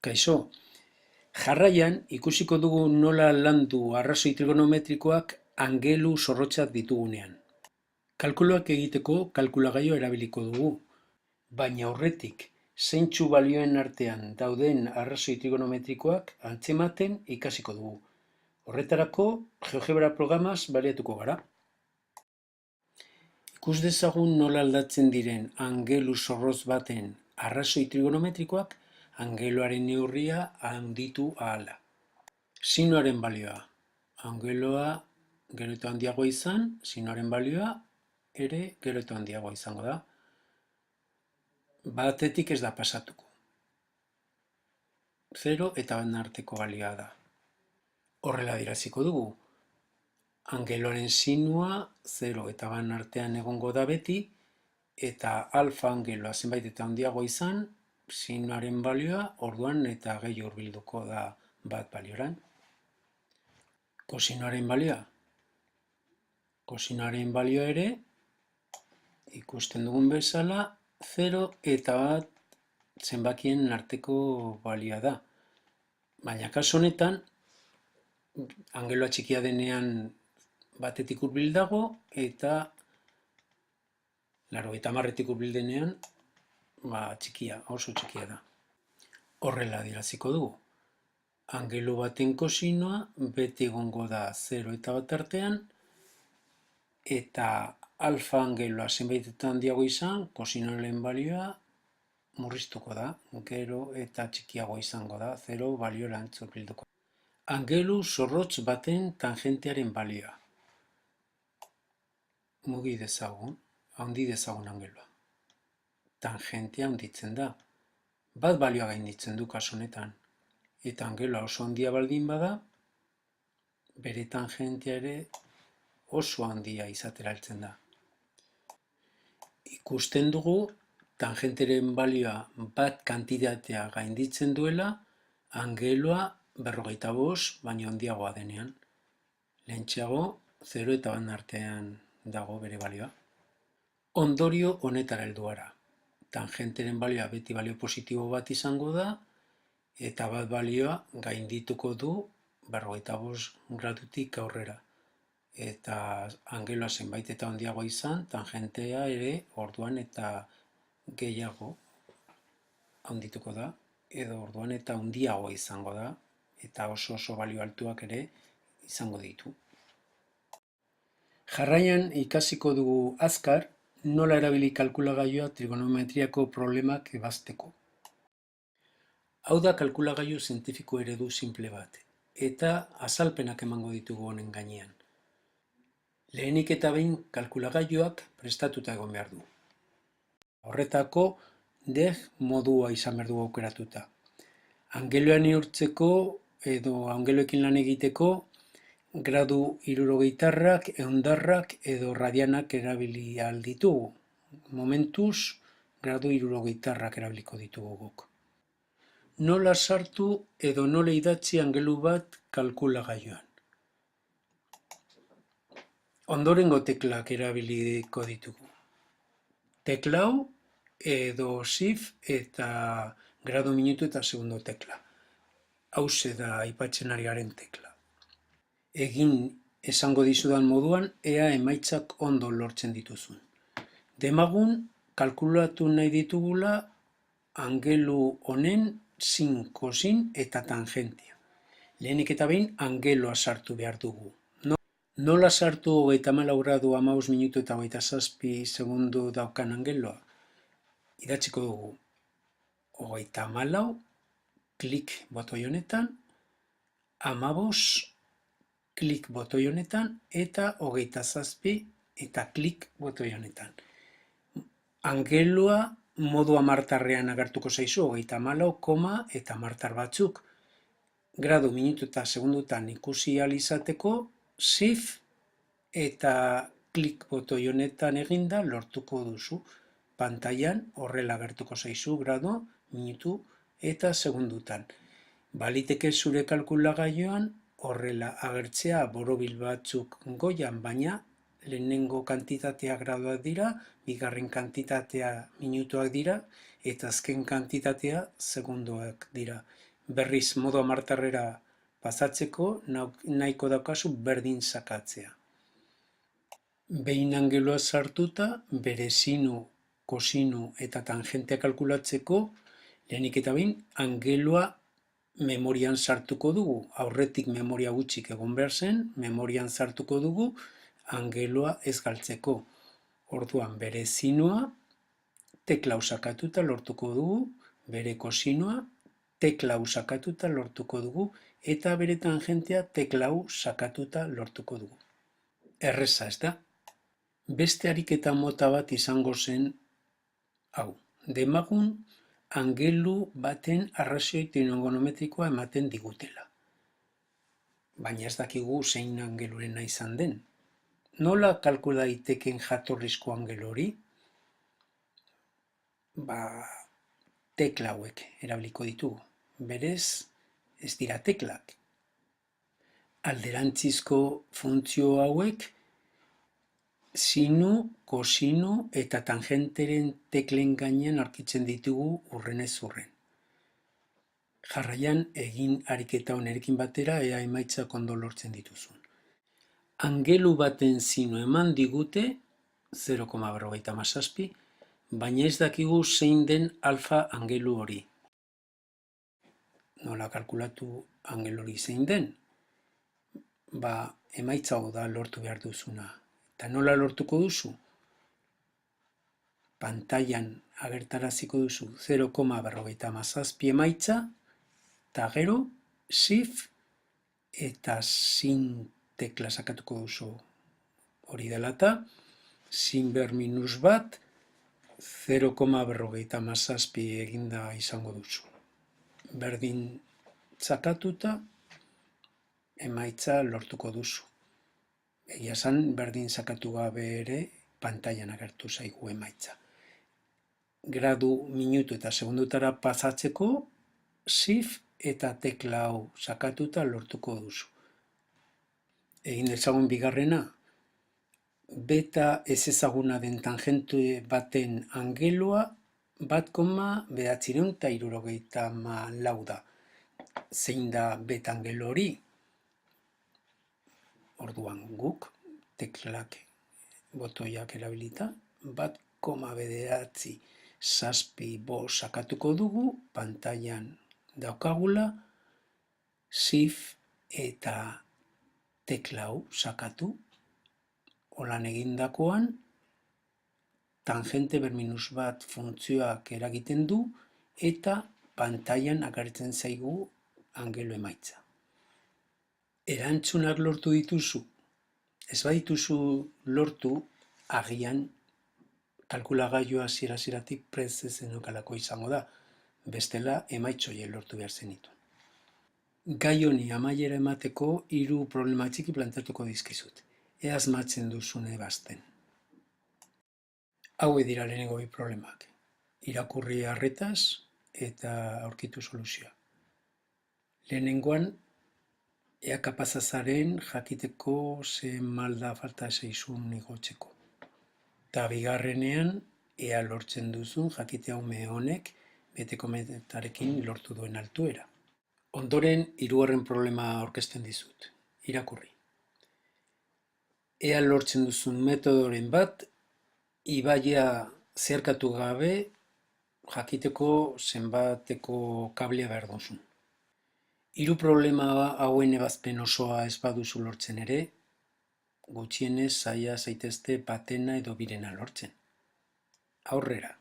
Kaixo, jarraian ikusiko dugu nola landu arrazoi trigonometrikoak angelu zorrotzak ditugunean. Kalkuluak egiteko kalkulagailua erabiliko dugu, baina aurretik zeintzu balioen artean dauden arrazoi trigonometrikoak antzematen ikasiko dugu. Horretarako, GeoGebra programaz baliatuko gara. Ikus dezagun nola aldatzen diren angelu zorrotz baten arrazoi trigonometrikoak angeluaren neurria handitu ahala. Sinoaren balioa. Angeloa gero eta handiagoa izan, sinoaren balioa ere gero eta handiagoa izango da. Batetik ez da pasatuko. 0 eta 1 arteko balioa da. Horrela adieraziko dugu. Angeloaren sinua 0 eta 1 artean egongo da beti, eta alfa angeloa zenbait eta handiagoa izan, sinoaren balioa orduan eta gehi hurbilduko da bat balioran. Kosinoaren balioa. Kosinoaren balioa ere, ikusten dugun bezala, 0 eta 1 zenbakien arteko balioa da. Baina kasu honetan, angeloa txikia denean batetik hurbil dago, eta 90 hurbil denean txikia, oso txikia da. Horrela adieraziko dugu. Angelu baten kosinoa beti egongo da 0 eta 1 artean, eta alfa angeloa zenbait eta handiago izan, kosinoaren balioa murriztuko da, gero eta txikiago izango da, 0 baliorantz hurbilduko. Angelu zorrotz baten tangentearen balioa. Mugi dezagun, handi dezagun angeloa. Tangentea handitzen da. Bat balioa gainditzen du kasu honetan. Eta angeloa oso handia baldin bada, bere tangentea ere oso handia izatera heltzen da. Ikusten dugu, tangenteren balioa bat kantitatea gainditzen duela, angeloa 45 baino handiagoa denean. Lehentxeago, 0 eta 1 artean dago bere balioa. Ondorio honetara heldu gara. Tangenteren balioa beti balio positibo bat izango da, eta bat balioa gaindituko du 45 gradutik aurrera. Eta angeloa zenbait eta handiagoa izan, tangentea ere orduan eta gehiago handituko da, edo orduan eta handiagoa izango da, eta oso balio altuak ere izango ditu. Jarraian ikasiko dugu azkar nola erabili kalkulagailua trigonometriako problemak ebazteko. Hau da kalkulagailu zientifiko eredu sinple bat, eta azalpenak emango ditugu honen gainean. Lehenik eta behin kalkulagailuak prestatuta egon behar du. Horretako, deg modua izan behar du aukeratuta. Angeloa neurtzeko edo angeloekin lan egiteko, gradu 70, ehundarrak edo radianak erabili ahal ditugu. Momentuz, gradu 70 erabiliko ditugu guk. Nola sartu edo nola idatzi angelu bat kalkulagailuan. Ondorengo teklak erabiliko ditugu. Tekla hau edo shift eta gradu, minutu eta segundo tekla. Hauxe da aipatzen ari garen tekla. Egin esango dizudan moduan, ea emaitzak ondo lortzen dituzun. Demagun, kalkulatu nahi ditugula angelu honen sin, kosin eta tangentia. Lehenik eta behin, angeloa sartu behar dugu. Nola sartu 34 gradu 15 minutu eta 27 segundo daukan angeloa? Idatziko dugu 34, klik botoi honetan, 15, klik botoi honetan, eta 27 eta klik botoi honetan. Angeloa modu amartarrean agertuko zaizu, 34, eta amartar batzuk. Gradu, minutu eta segundutan ikusi ahal izateko, shift eta klik botoi honetan eginda lortuko duzu. Pantailan horrela agertuko zaizu gradu, minutu eta segundutan. Baliteke zure kalkulagailuan horrela agertzea borobil batzuk goian, baina lehenengo kantitatea graduak dira, bigarren kantitatea minutuak dira, eta azken kantitatea segundoak dira. Berriz modu amartarrera pasatzeko nahiko daukazu berdin sakatzea. Behin angeloa sartuta, bere sinu, kosinu eta tangentea kalkulatzeko, lehenik eta behin angeloa memorian sartuko dugu. Aurretik memoria gutxik egon behar zen, memorian sartuko dugu angeloa ez galtzeko. Orduan bere sinua tekla sakatuta lortuko dugu, bere kosinua tekla sakatuta lortuko dugu, eta bere tangentea tekla sakatuta lortuko dugu. Erreza, ez da? Beste ariketa mota bat izango zen hau. Demagun angelu baten arrazoi trigonometrikoa ematen digutela. Baina ez dakigu zein angelurena izan den. Nola kalkula daiteken jatorrizko angelu hori? Tekla hauek erabiliko ditugu. Berez, ez dira teklak. Alderantzizko funtzio hauek sinu, kosinu eta tangenteren teklen gainean aurkitzen ditugu hurrenez hurren. Jarraian egin ariketa honerekin batera ea emaitzak ondo lortzen dituzun. Angelu baten sinu eman digute 0,57, baina ez dakigu zein den alfa angelu hori. Nola kalkulatu angelu hori zein den? Emaitza hau da lortu behar duzuna. Eta nola lortuko duzu? Pantailan agertaraziko duzu 0,57 emaitza, eta gero shift eta sin tekla sakatuko duzu. Hori dela eta sin ber minus bat 0,57 eginda izango duzu. Berdin sakatuta emaitza lortuko duzu. Egia esan berdin sakatu gabe ere pantailan agertu zaigu emaitza. Gradu, minutu eta segundutara pasatzeko shift eta tekla hau sakatuta lortuko duzu. Egin dezagun bigarrena, beta ez ezaguna den tangente baten angelua 1,974 da. Zein da beta angelu hori? Orduan guk teklak botoiak erabilita 1,975 sakatuko dugu, pantailan daukagula, shift eta tekla hau sakatu, holan egindakoan, tangente ber minus bat funtzioak eragiten du, eta pantailan agertzen zaigu angelu emaitza. Erantzunak lortu dituzu? Ez badituzu lortu, agian kalkulagailua hasiera-hasieratik prest ez zenukalako izango da, bestela emaitza horiek lortu behar zenitu. Gai honi amaiera emateko 3 problema txiki planteatuko dizkizut. Ea asmatzen duzun ebazten. Hauek dira lehenengo 2 problemak. Irakurri arretaz eta aurkitu soluzioa. Lehenengoan, ea kapaza zaren jakiteko ze malda falta zaizun igotzeko. Eta bigarrenean, ea lortzen duzun jakitea ume honek beteko metarekin lortu duen altuera. Ondoren, 3. problema aurkezten dizut. Irakurri. Ea lortzen duzun metodoren bat, ibaia zeharkatu gabe jakiteko zenbateko kablea behar duzun. 3 problema hauen ebazpen osoa ez baduzu lortzen ere, gutxienez saia zaitezte batena edo birena lortzen. Aurrera!